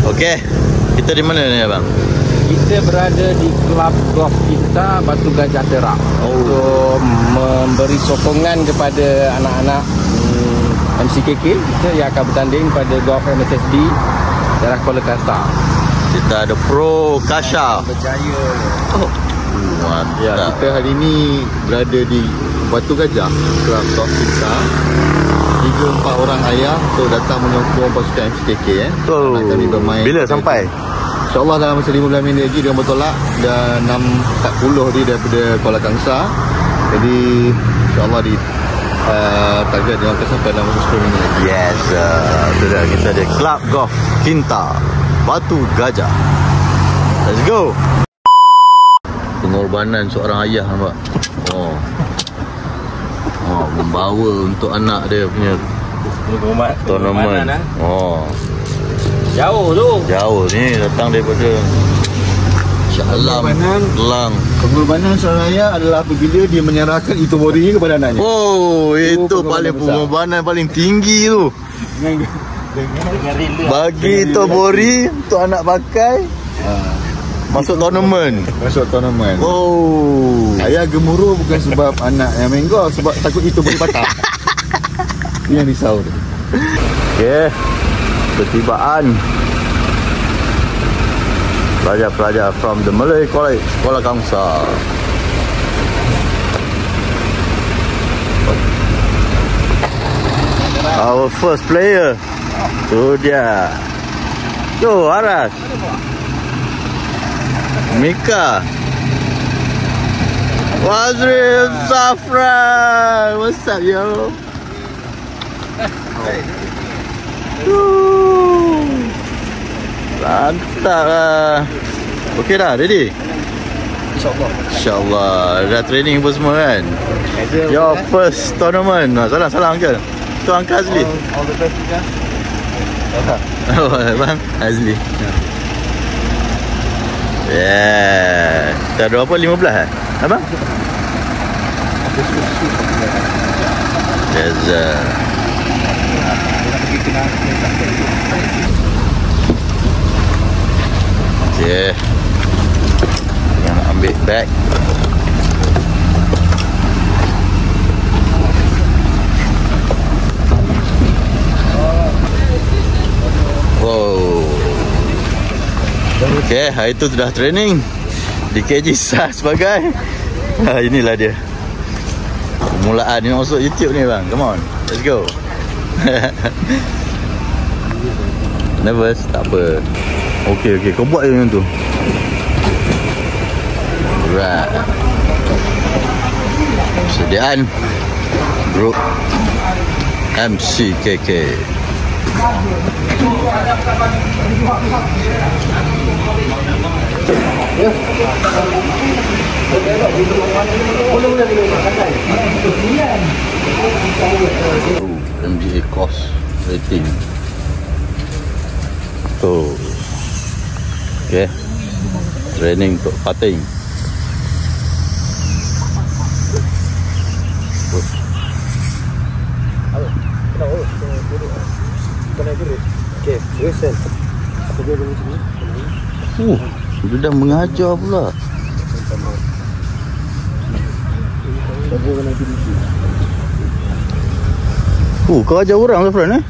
Okey, kita di mana ni abang? Kita berada di Kelab Golf Kinta Batu Gajah Perak untuk memberi sokongan kepada anak-anak MCKK kita yang akan bertanding pada Golf MSSD daerah Kuala Kangsar. Kita ada Pro Kasha Berjaya. mantap. Ya, kita hari ini berada di Batu Gajah, Kelab Golf Kinta. 3-4 orang ayah tu datang menyokong pasukan MCKK Oh, kami bermain. bila sampai? InsyaAllah dalam masa 15 minit lagi dia bertolak dan 6.40 dia daripada Kuala Kangsar. Jadi insyaAllah di target dia akan sampai dalam masa 10 minit lagi. Yes, tu dah kita ada Kelab Golf Kinta Batu Gajah. Let's go. Pengorbanan seorang ayah nampak. Membawa untuk anak dia punya tournament. Jauh tu. Jauh ni datang daripada Shah Alam, Kelang. Pengorbanan seorang ayah adalah apabila dia menyerahkan Itobori kepada anaknya. Itu paling pengorbanan paling tinggi tu. Bagi Itobori untuk anak pakai. Masuk tournament. Ayah gemuruh bukan sebab anak yang main golf, sebab takut itu boleh patah. Itu yang risau tu. Okay, pertibaan pelajar-pelajar from the Malay College Kuala Kangsar. Our first player tu dia. Tu Aras, Mika, Wazrif, Zafran. What's up, yo? Mantap lah. Okey dah, ready? InsyaAllah. Dah training pun semua kan? Your first tournament. Salah uncle. Tu uncle Azli. All the best juga. Bang Azli. Yeah. Kita ada berapa? 15 abang? Yes. Okay. Jangan ambil bag. Wow. Okay, hari tu sudah training di KG Sah sebagai inilah dia permulaan ni masuk YouTube ni bang. Come on, let's go. Nervous? Tak apa. Okay, kau buat je macam tu. Alright. Persediaan Grup MCKK. MGA cost rating. Tu. Okay. Training untuk putting. Okey, listen. Apa dia boleh sini? Dia dah mengajar pula. Kau ajar orang ke friend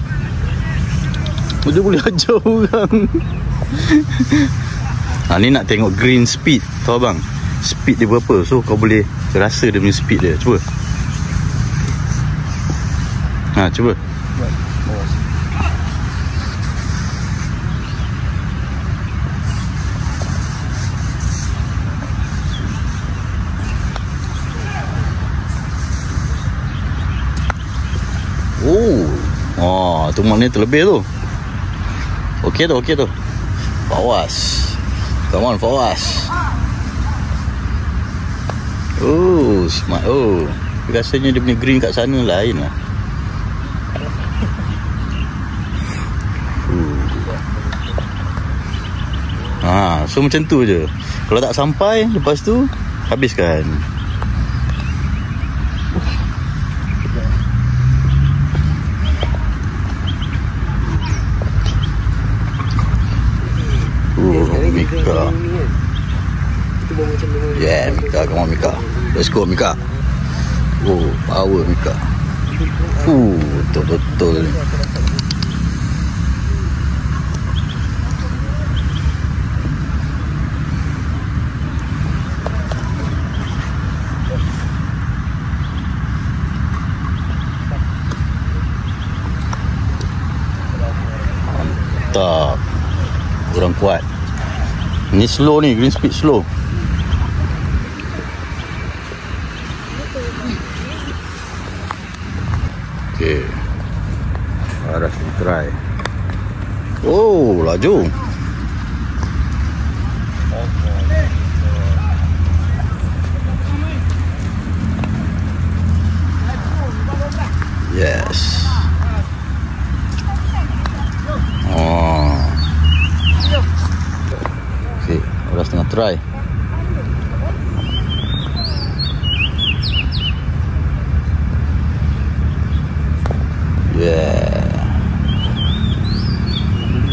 Dia boleh ajar orang. Ni nak tengok green speed. Tahu bang, speed dia berapa. So kau boleh rasa dia punya speed dia. Cuba. Cuba. Tu maknanya terlebih tu. Okey tu. Fawas. Come on, Fawas. Smart. Rasanya dia punya green kat sana lain lah. So macam tu je. Kalau tak sampai, lepas tu habiskan. Mika. Yeah, Mika, come on Mika. Let's go Mika. Oh, power Mika. Betul-betul ni. Mantap. Kurang kuat. Ni slow ni, green speed slow. Okay. Aras ni try. Oh, laju. Yes. Oh. Okay, Aras tengah try. Yeah.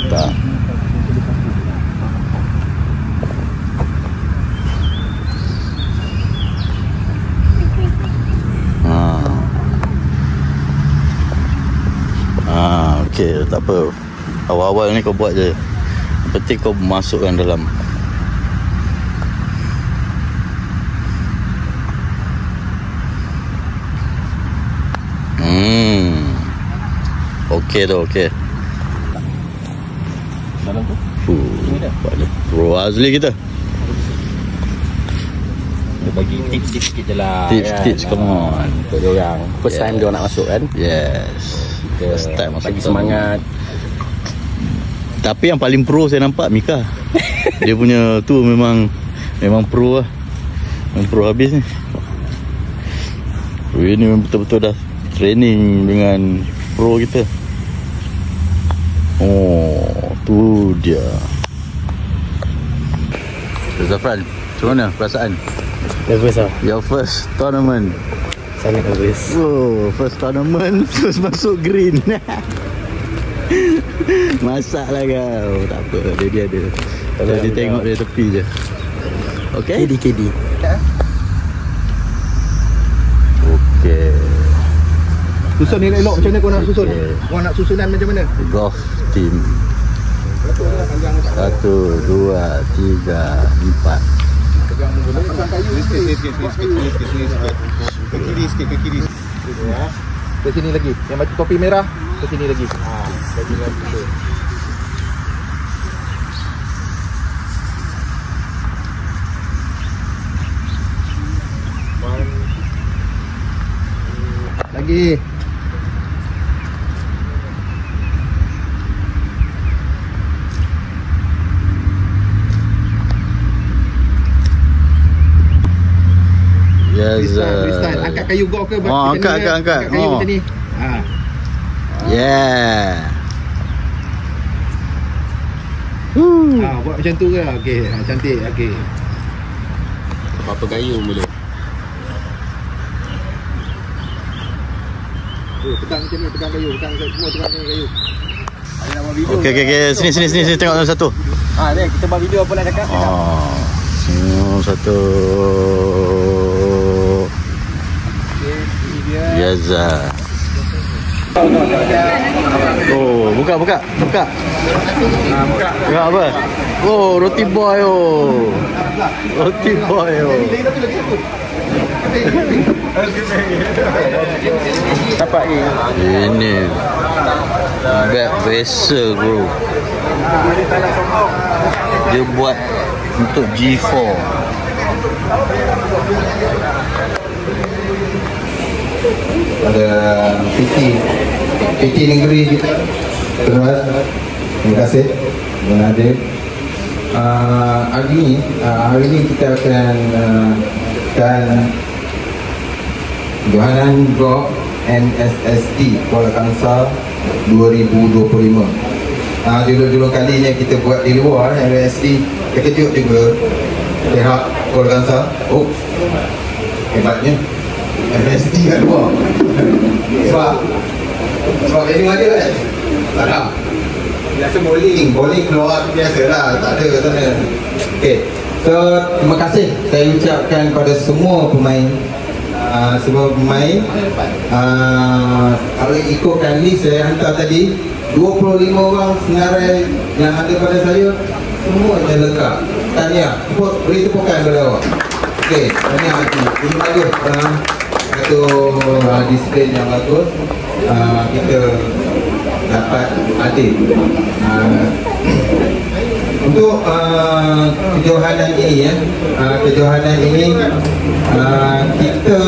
Tak. Okay, tak apa. Awal-awal ni kau buat je. Yang penting kau masukkan dalam. Okey tu, okey. Dalam tu? Ini dah. Pro Azli kita. Dia bagi tips sikit je lah. Tips, come on. Untuk diorang. First time dia nak masuk kan? Yes. First time masuk. Bagi semangat. Tapi yang paling pro saya nampak Mika. Dia punya tu memang pro lah. Memang pro habis ni. Ini memang betul-betul dah training dengan pro kita. Oh, tu dia. Zafran, macam mana perasaan? Nervous lah. Your first tournament. Sangat nervous. Oh, first tournament terus masuk green. Masak lah kau. Tak apa, dia ada. Jadi tengok dia tepi je. Okay? KD. Okay. Susun ni elok macam mana kau nak susun? Kau nak susunan macam mana? Golf team. 1, 2, 3, 4. Pegang mula. Pasang kayu sikit. Ke kiri sikit, ke kiri. Ke sini lagi. Yang baju topi merah, ke sini lagi. Bagi lagi tu. Lagi. Yes. Freestyle. Angkat kayu golf ke? Angkat. Angkat kayu macam ni. Yeah. Buat macam tu ke? Okey, cantik. Okey. Apa kayu boleh? Pegang macam ni, pegang kayu, semua pegang kayu. Ada nak buat video. Okey. Sini tengok satu. Ni kita buat video apa nak cakap? Satu. Ini dia. Yes. Oh, buka. Buka apa? Oh, roti boy. Dapat ini back vessel bro. Dia buat untuk G4. Ada PT negeri kita. Terima kasih Tuan Adil. Hari ini kita akan Johanan Golf NSSD Kuala Kangsar 2025. Dulu-dulu kalinya kita buat di luar NSSD, terkejut juga pihak Kuala Kangsar. Oh, hebatnya NSSD kat luar. Sebab ini ada kan? Tak ada. biasa bowling keluar tu biasa lah, tak ada kat sana. Okay, so terima kasih saya ucapkan kepada semua pemain. Kalau ikutkan list saya hantar tadi, 25 orang senarai yang ada pada saya, semuanya lengkap. Tahniah, beri tepukan kepada awak. Okey, tahniah. Ini bagus, satu disiplin yang bagus. Kita dapat adil. Untuk kejohanan ini kejohanan ini kita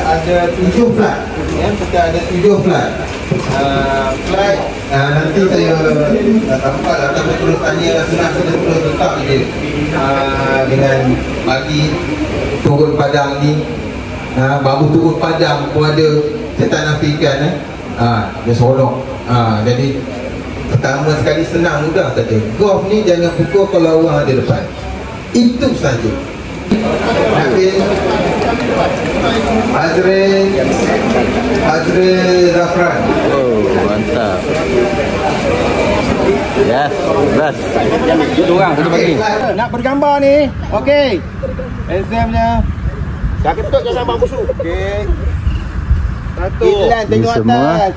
ada 7 flight ya, kita ada 7 flight. Flight nanti saya tempat atau terus tanya senang, kita terus letak je dengan pagi turun padang ni, baru turun padang pun ada, saya tak nafikan dia seronok. Jadi pertama sekali senang, mudah saja. Golf ni jangan pukul kalau orang ada depan, itu saja. Azril Zafran. Oh, mantap. Yes, best. Satu orang, satu bagi. Nak bergambar ni. Okey. Examnya. Dah ketuk jangan bang busuk. Okey. Satu. Ini semua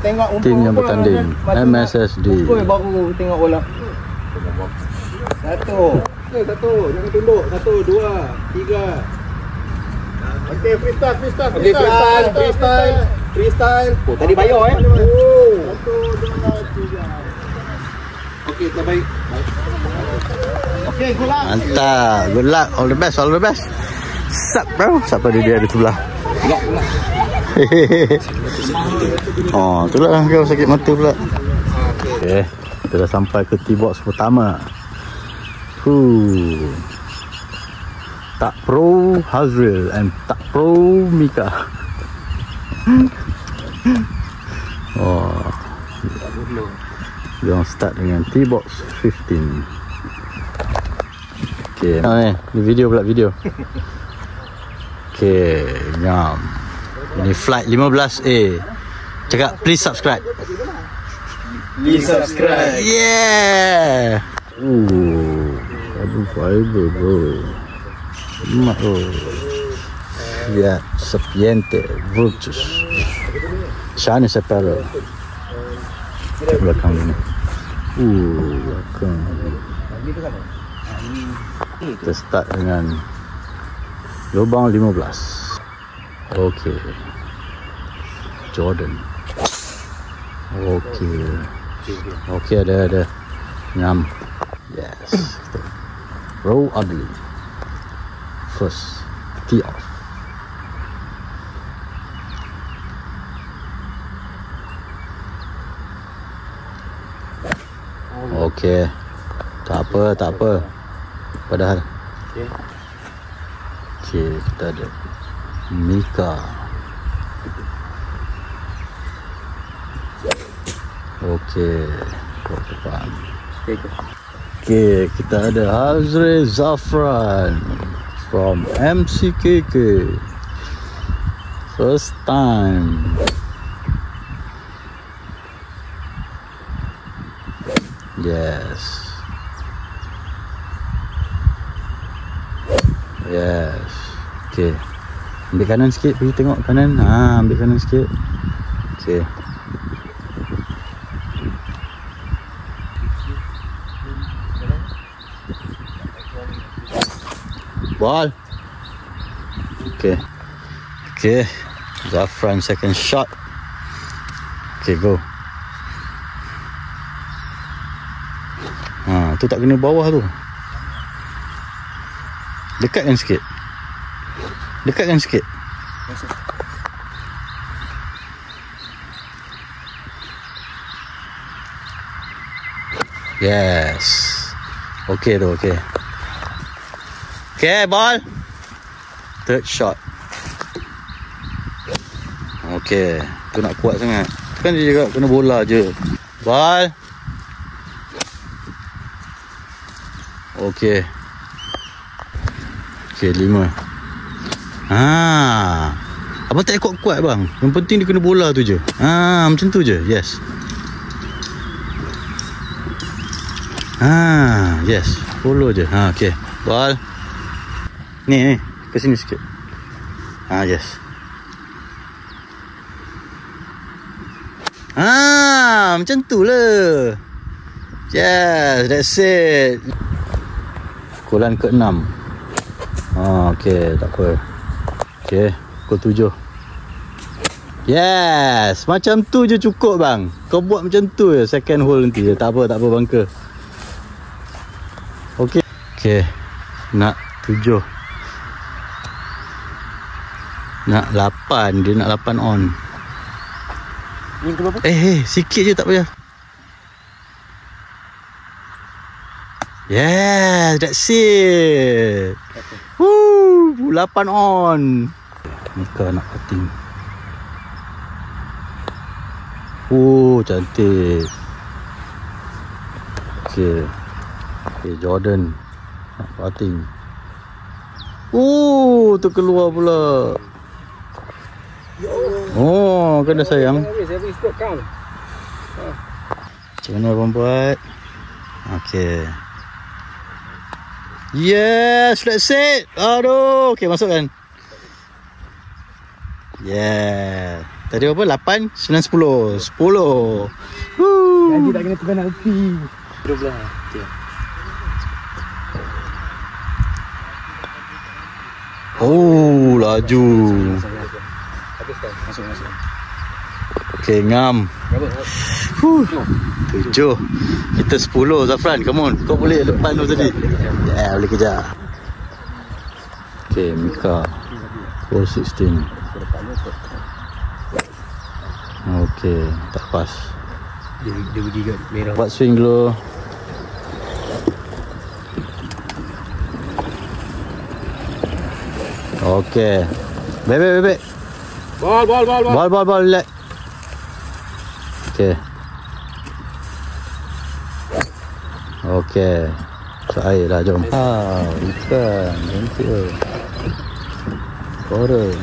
Tengok tim yang bertanding MSSD. Baru tengok bola. Satu. Jangan tunduk. 1, 2, 3. Okey, freestyle. Oh, tadi bayar Oh. 1, 2, 3. Okey, terbaik. Okey, good luck. Mantap. Good luck. All the best. Sup bro. Siapa dia di sebelah? Oh, itulah kau sakit mata pula. Okay, kita dah sampai ke tee box pertama. Tak Pro Hazril and Tak Pro Mika. Oh, dia start dengan tee box 15. Okay, ni video pula video. Okay, ngam. Ini flight 15A. Cakap please subscribe. Yeah. Aduh fiber bro. Mak bro. Fiat Sapiente Virtus. Shine Separo. Belakang ni. Belakang. Kita start dengan lubang 15. Okay. Jordan. Okay, ada. Ngam. Yes. Row ugly. First tee off. Okay. Tak apa. Padahal. Okay, kita ada Mika. Okay, depan. Okay, kita ada Azril Zafran from MCKK. First time. Yes. Okay. Ambil kanan sikit, pergi tengok kanan. Ambil kanan sikit. Okay. Ball. Okay. Zafran second shot. Okay, go. Tu tak kena bawah tu. Dekatkan sikit. Yes. Okay tu, okay. Okay, ball. Third shot. Okay. Tu nak kuat sangat. Kan dia juga kena bola je. Ball. Okay. Okay, 5. Abang tak kuat-kuat bang. Yang penting dia kena bola tu je. Macam tu je. Yes. Yes. Follow je. Okay. Ball. Ni. Ke sini sikit. Yes. Macam tu lah. Yes, that's it. Pukulan ke-6. Okay, tak apa. Okay, pukul 7. Yes, macam tu je cukup bang. Kau buat macam tu je second hole nanti. Tak apa bangka. Okay, nak 7. Nak 8. Dia nak 8 on. Sikit je tak payah. Yes, that's it. 8 on. Mika nak putting. Cantik. Okay, Jordan nak putting. Terkeluar pula. Kena sayang. Macam mana abang buat? Okay. Yes, that's it. Aduh. Okay, masukkan. Yeah. Tadi apa? 8, 9, 10. 10. Janji tak kena penalti. 12. Okay. Laju. Masuk. Okay, ngam. Berapa? 7. Kita 10, Zafran. Come on. Kau boleh depan tu tadi. Ya, boleh kejar. Okay, Mika. 416. Okay, tak pas. Dia pergi kat merah. Buat swing dulu. Okay. Bebek. Ball, relax. Okay. So air dah, jom. Ikan. Cantik. Coral.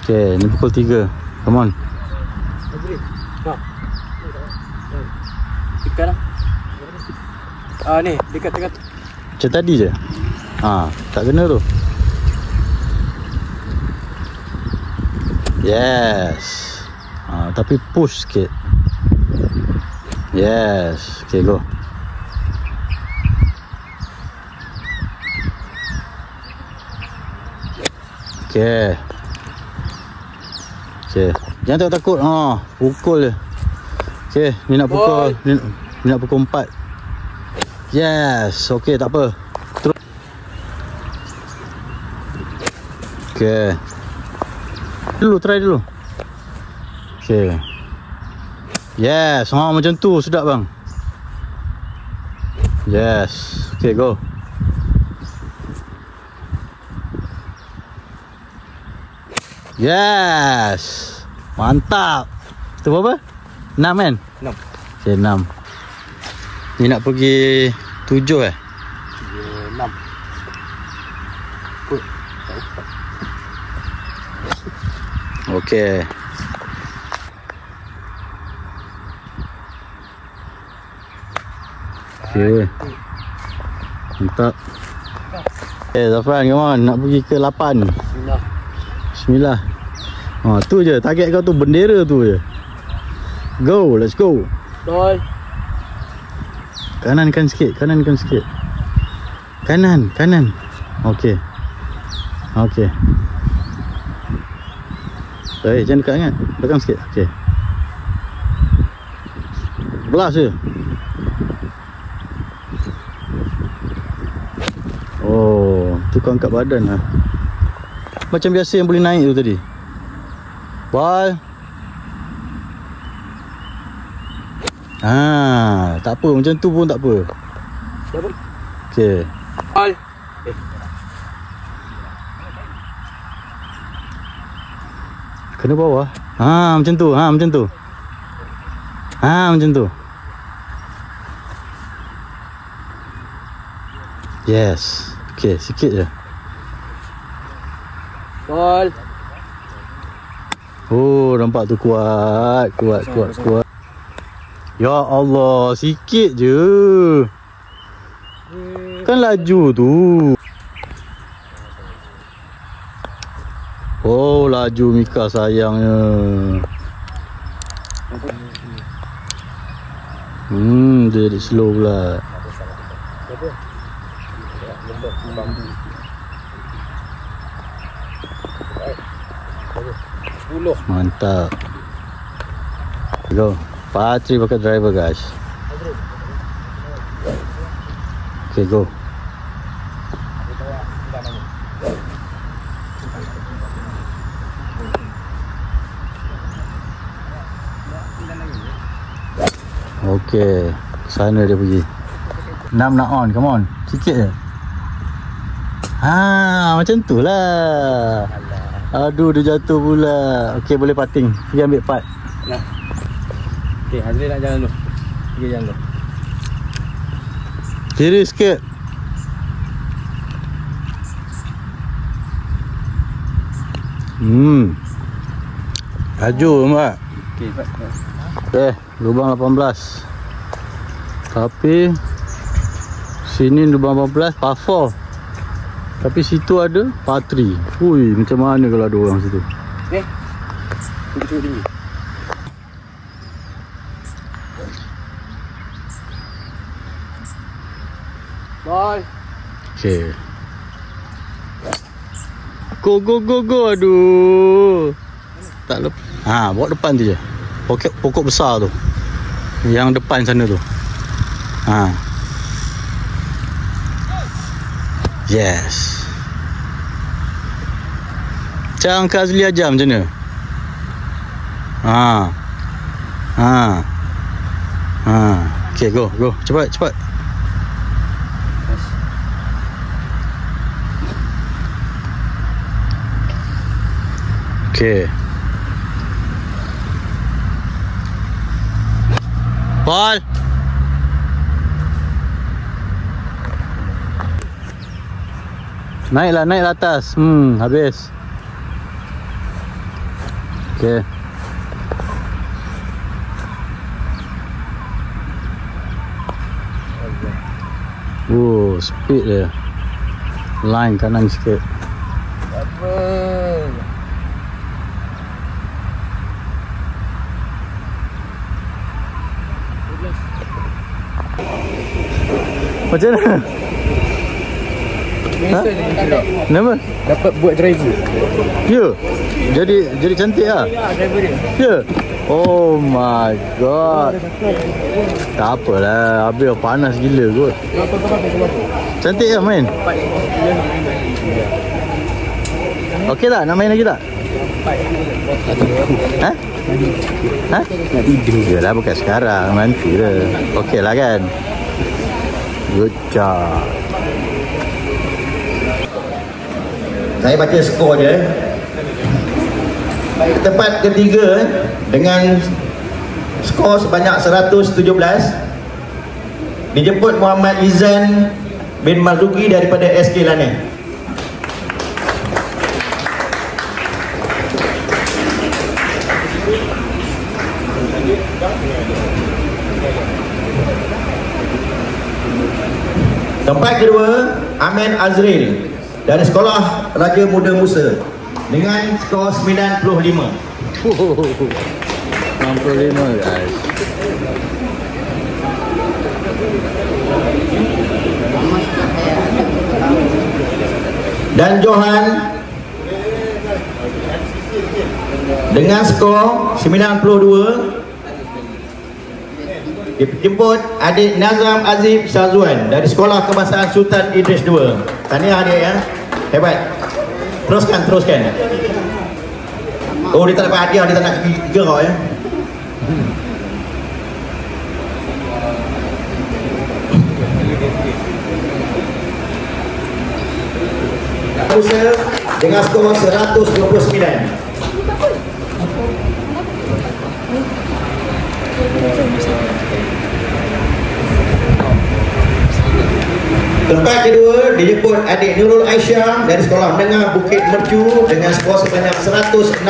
Okay, ni pukul 3. Come on. Ikan lah. Ni, dekat. Macam tadi je. Tak kena tu. Yes. Tapi push sikit. Yes. Okay, go. Okay. Jangan takut. Pukul je. Okay, ni nak pukul. Ni nak pukul 4. Yes. Okay, tak apa. Terus. Okay. Try dulu. Okay. Yes. Macam tu. Sedap bang. Yes. Okay, go. Yes. Mantap. Itu berapa? 6 kan? 6. Okay, 6. Ni nak pergi 7 6. Okay. Okay. Mantap. Zafran, come on. Nak pergi ke 8. Bismillah. Tu je. Target kau tu. Bendera tu je. Go. Let's go. Doi. Kanan sikit. Kanan. Okay. Jangan dekat sangat. Belakang sikit. Okay. Belas je. Tu kau angkat badan lah. Macam biasa yang boleh naik tu tadi. Ball. Tak apa. Macam tu pun tak apa. Okay. Ball. Kena bawah. Macam tu. Macam tu. Yes. Okay, sikit je. Ball. Oh, nampak tu kuat. Ya Allah, sikit je. Kan laju tu. Oh, laju Mika sayangnya. Dia jadi slow pula. Mantap. Go. Patri pakai driver guys. Okay, go. Okay, sana dia pergi. 6 nak on, come on. Sikit je. Macam tu lah. Aduh, dia jatuh pula. Okay, boleh patting. Pergi ambil part. Nah. Okay, Azril nak jalan dulu. Pergi jalan dulu. Kiri sikit. Laju mbak. Okay, Pak. Okay, lubang 18. Tapi sini lubang 18 par 4. Tapi situ ada par 3. Ui, macam mana kalau ada orang situ? Cuba tinggi. Ball. Okay. Go. Aduh. Tak lepas. Bawa depan tu je. Pokok besar tu. Yang depan sana tu. Yes. Macam Kak Azli ajar macam mana? Okay, go. Cepat. Okay. Ball. Naiklah atas. Habis. Okay. Speed dia. Line kanan sikit. Apa? Macam mana? Kenapa? Dapat buat driver. Ya. Jadi cantik lah. Driver dia. Ya. Oh my god. Tak apalah, habis panas gila kot. Cantik lah main. Okey tak? Nak main lagi tak? Nak tidur. Yalah, bukan sekarang, nanti lah. Okey lah kan? Good job. Saya baca skor dia. Tempat ketiga dengan skor sebanyak 117 dijemput Muhammad Izan bin Marzuki daripada SK Lanai. Tempat kedua Amin Azril dari Sekolah Raja Muda Musa dengan skor 95. 65 guys. Dan Johan dengan skor 92 dijemput adik Nazam Azib Syazwan dari Sekolah Kebangsaan Sultan Idris II. Tahniah adik ya. Hebat. Teruskan. Oh, dia tak dapat hadiah, dia tak nak gerak ya. Musa dengan skor 129. Tempat kedua dijemput adik Nurul Aisyah dari Sekolah Menengah Bukit Mercu dengan skor sebanyak 116.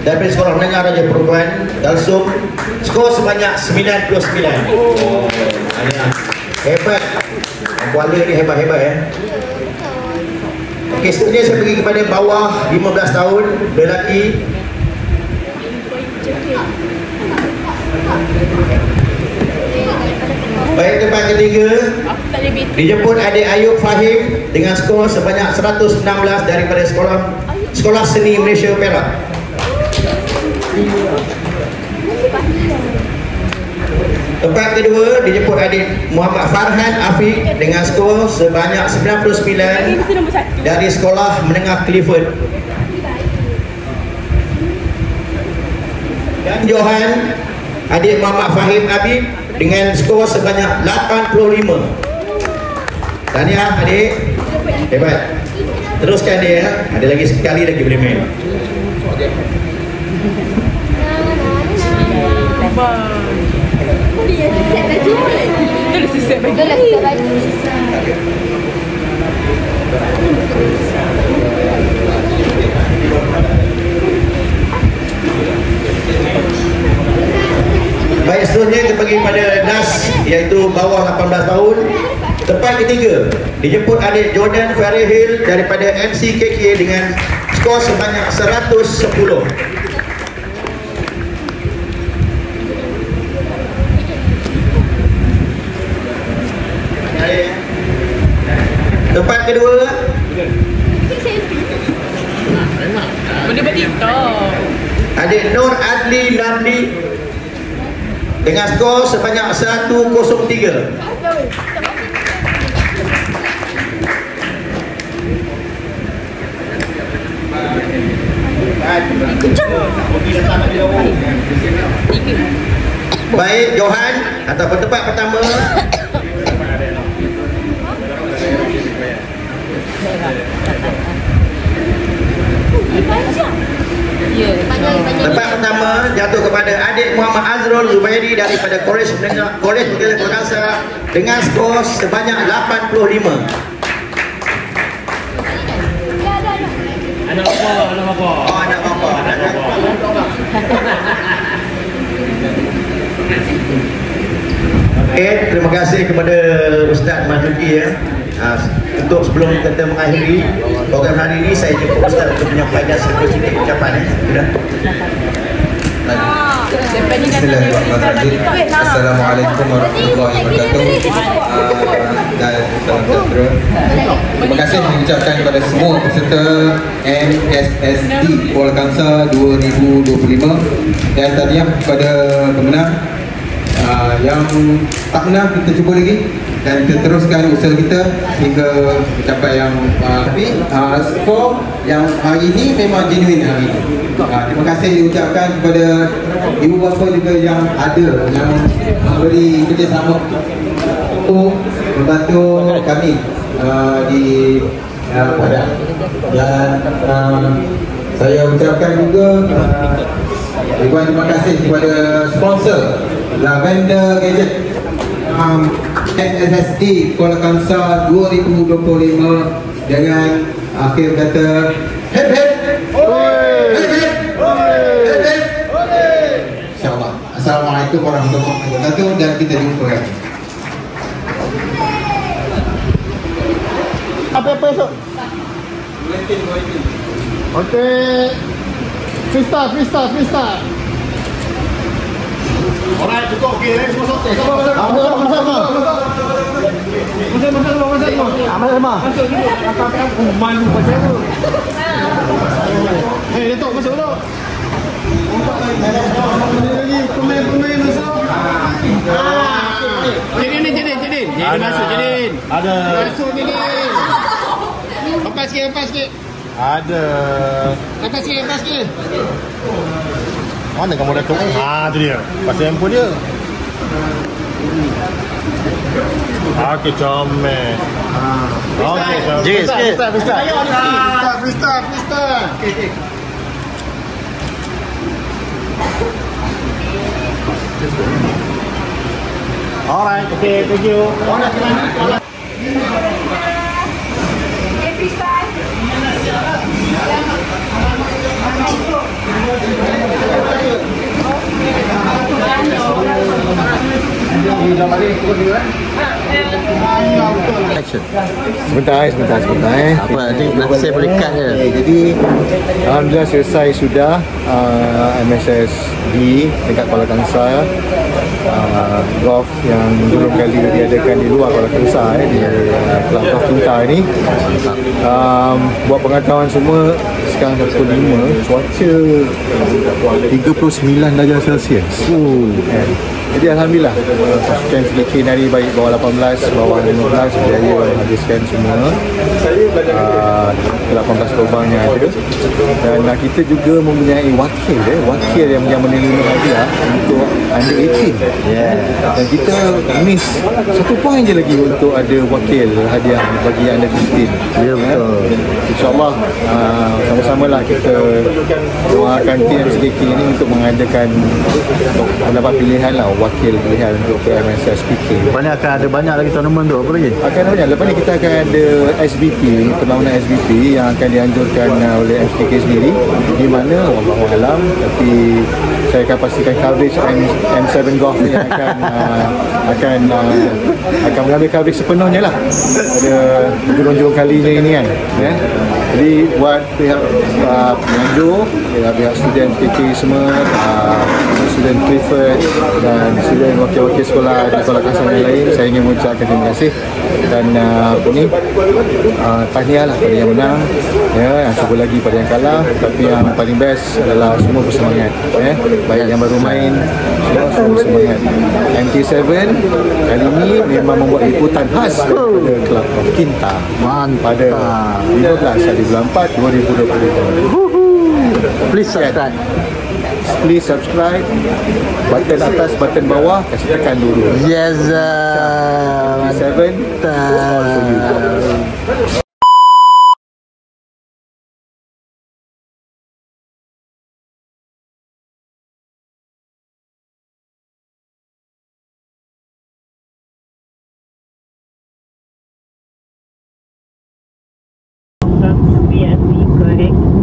Daripada Sekolah Menengah Raja Perempuan Dalsum, skor sebanyak 99. Oh, hebat. Kuala ni hebat-hebat ya. Okey, seterusnya saya pergi kepada bawah 15 tahun lelaki. Baik, tempat ketiga dijemput adik Ayub Fahim dengan skor sebanyak 116 daripada Sekolah Seni Malaysia Perak. Tempat kedua dijemput adik Muhammad Farhan Afiq dengan skor sebanyak 99 dari Sekolah Menengah Clifford. Dan Johan adik Muhammad Fahim Habib dengan skor sebanyak 85. Tahniah adik, hebat. Teruskan dia, ada lagi sekali lagi boleh main. Baik, seterusnya kita pergi pada DAS iaitu bawah 18 tahun. Tempat ketiga dijemput adik Jordan Farihil daripada MCKK dengan skor sebanyak 110. Tempat kedua adik Nur Adli Namdi dengan skor sebanyak 103. Baik, Johan ataupun tempat pertama tempat pertama jatuh kepada adik Muhammad Azrul Zubairi daripada Kolej Pegawai Perkasa dengan skor sebanyak 85. Anak apa? Oh, anak bapa. Okey, terima kasih kepada Ustaz Mazuki ya. Untuk sebelum kita mengakhiri program hari ini, saya jemput Ustaz untuk menyampaikan sedikit ucapan sudah. Bismillahirrahmanirrahim. Assalamualaikum warahmatullahi wabarakatuh. Dan salam sejahtera. Terima kasih mengucapkan kepada semua peserta MSSD Kuala Kangsar 2025 dan tahniah kepada pemenang. Yang tak menang kita cuba lagi dan kita teruskan usaha kita hingga mencapai yang tapi skor yang hari ini memang genuine hari ini. Terima kasih diucapkan kepada ibu bapa juga yang ada yang memberi kerjasama untuk membantu kami di Padang. Dan saya ucapkan juga terima kasih kepada sponsor Lavender Gadget MSSD Kuala Kangsar 2025 dengan akhir kata hep hep InsyaAllah. Assalamualaikum warahmatullahi wabarakatuh dan kita jumpa lagi. Apa esok? Okey. Freestyle. Alright, cukup. Okey, semua sortir. Sama. Masuk. Malu macam tu. Datuk masuk dulu. Lagi pemain masuk. Jadin. Jadin masuk Jadin. Ada. Masuk Jadin. Lepas sikit. Ada. Atas sikit. Mana kamu dah tunggu? Tu dia. Pasal handphone dia. Okey, comel. Okey, comel. Jerit sikit. Freestyle. Okay. Alright, okay, thank you. Action. Sebentar. Apa nanti saya boleh cut je. Jadi alhamdulillah selesai sudah MSS B dekat Kuala Kangsar. Golf yang dulu kali diadakan di luar Kuala Kangsar di Kelab Golf Cinta ni. Buat pengetahuan semua, sekarang dah pukul 5, cuaca 39 darjah Celsius. Jadi alhamdulillah pasukan SKK dari baik bawah 18, bawah 15 berjaya habiskan semua 18 lubang yang ada. Dan kita juga mempunyai wakil yang menerima hadiah untuk under 18. Dan kita miss 1 poin je lagi untuk ada wakil hadiah bagi under 15. Ya, betul. InsyaAllah sama-samalah kita doakan tim SKK ini untuk mengadakan mendapat pilihan lah, wakil pilihan untuk PMSS PK. Lepas ni akan ada banyak lagi tournament tu. Apa lagi? Akan banyak. Lepas ni kita akan ada SBP, perlawanan SBP yang akan dianjurkan oleh FKK sendiri, di mana wallahualam, tapi saya akan pastikan coverage M7 Golf ni akan mengambil coverage sepenuhnya lah pada hujung-hujung kalinya ini kan. Jadi buat pihak penganjur, pihak student FKK semua, student preferred dan student wakil-wakil sekolah di Kuala Kangsar yang lain, saya ingin mengucapkan terima kasih dan tahniah lah pada yang menang, yang cuba lagi pada yang kalah, tapi yang paling best adalah semua bersemangat, baik yang baru main semua bersemangat. MT7 kali ini memang membuat liputan khas daripada Kelab Golf Cinta pada 15 hari bulan 4 2022. Please subscribe, button atas, button bawah, kasih tekan dulu. Yes, MT7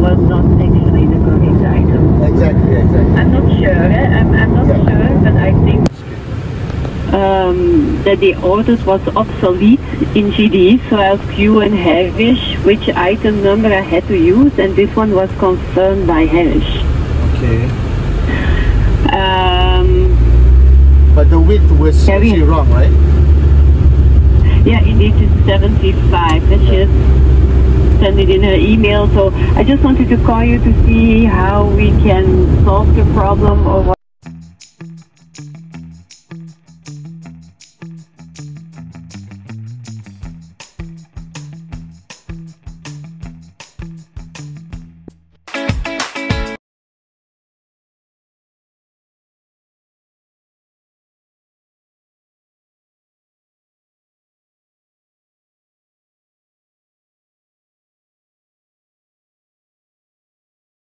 was not actually the correct item. Exactly. I'm not sure. I'm not sure, but I think that the orders was obsolete in GD, so I asked you and Harish which item number I had to use, and this one was confirmed by Harish. Okay. But the width was actually wrong, right? Yeah, indeed, it's 75. Let's just send it in her email. So I just wanted to call you to see how we can solve the problem or what.